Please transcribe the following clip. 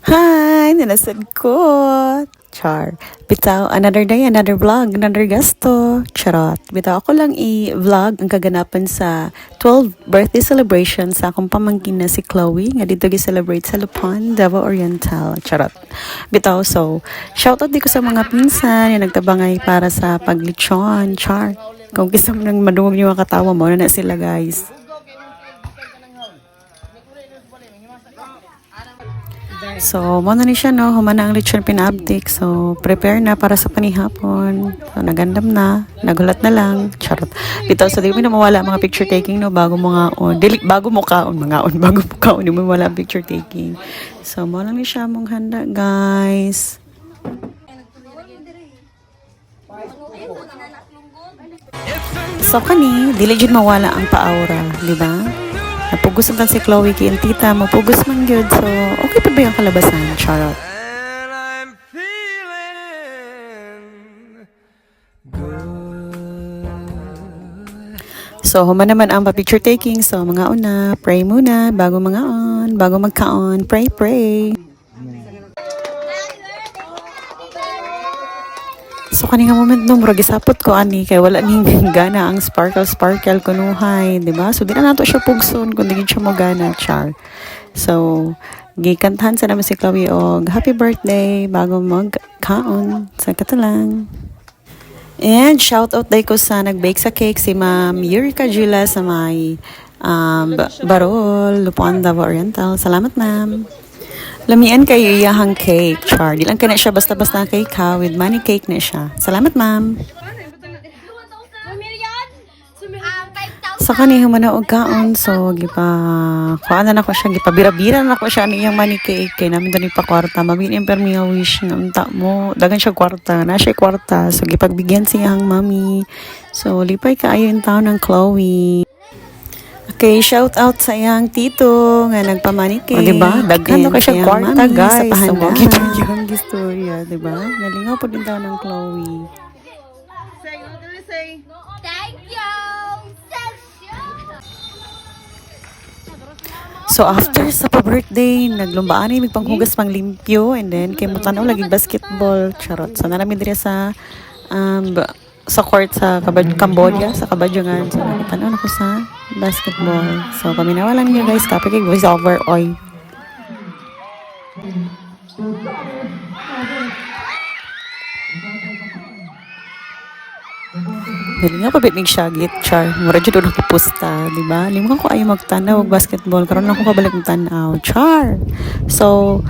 Hi! Nilasad ko! Char. Bitaw, another day, another vlog, another gasto. Charot. Bitaw, ako lang i-vlog ang kaganapan sa 12th birthday celebration sa akong pamangkin na si Chloe, nga dito gi-celebrate sa Lupon, Davao Oriental. Charot. Bitaw, so, shoutout di ko sa mga pinsan na nagtabangay para sa paglitsyon. Char. Kung kisam nang madungog niyo katawa mo, na sila guys. So, muna ni siya, no? Humana ang lechon pinabdik. So, prepare na para sa panihapon. So, nagandam na. Nagulat na lang. Charot. Dito, so, di mo na mawala mga picture taking, no? Bago mo nga on. Bago mo kaon, bago mo kaon, di mo mawala picture taking. So, muna ni siya mong handa, guys. So, kani, dili jud mawala ang paaura, di ba? Napugos ang si Chloe kay ang tita mo, pugos man gyud. So, okay pa ba yung kalabasan? Charot. So, human naman ang pa-picture taking. So, mga una, pray muna, bago mga on, bago magkaon, pray, pray. So, kaninga moment no, murag isapot ko ani kay wala ning gana ang sparkle kunuhay, di ba? So, di na nato siya pugson kung di siya mo gana, char. So, gikantahan sa naman si Chloe og happy birthday bago magkaon sa katalang. And shout out day ko sa nag-bake sa cake si Ma'am Eureka Jula sa may Barol, Lupon, Davao Oriental. Salamat, ma'am. Lamian kayo iyahang cake, char. Di lang ka na siya basta-basta cake ha, with money cake na siya. Salamat, ma'am. Sa kaniya man og kaon, so gipa kuan na ko siya, gipabira-bira na ko siya niyang money cake kay namin dani pa kwarta. Mabin impermi nga wish nga unta mo, dagan siya kwarta, na siya kwarta. So gipagbigyan siyang mami. So lipay kaayo yung taon ng Chloe. Okay, shout out sa iyang tito nga nagpamanike. O, diba? Daghan ka siya kwarta, guys. Sa pahandaan. So, yung istorya, diba? Nalingaw po din daw ng Chloe. Thank you! So, after sa pa-birthday, naglumbaan ay magpanghugas pang limpyo. And then, kay mutanaw lagi basketball. Charot. So, naramid rin sa court sa Cambodia, sa Kabadyangan. So, nakitanaw na ko sa basketball. So, paminawa lang niyo guys, kapag kay voice over, oy. Dali nga pabit mig syagit, char. Mura dyan doon ako pusta, di ba? Limukan ko ayaw magtanaw, basketball. Karoon ako kabalik ng tanaw, char. So,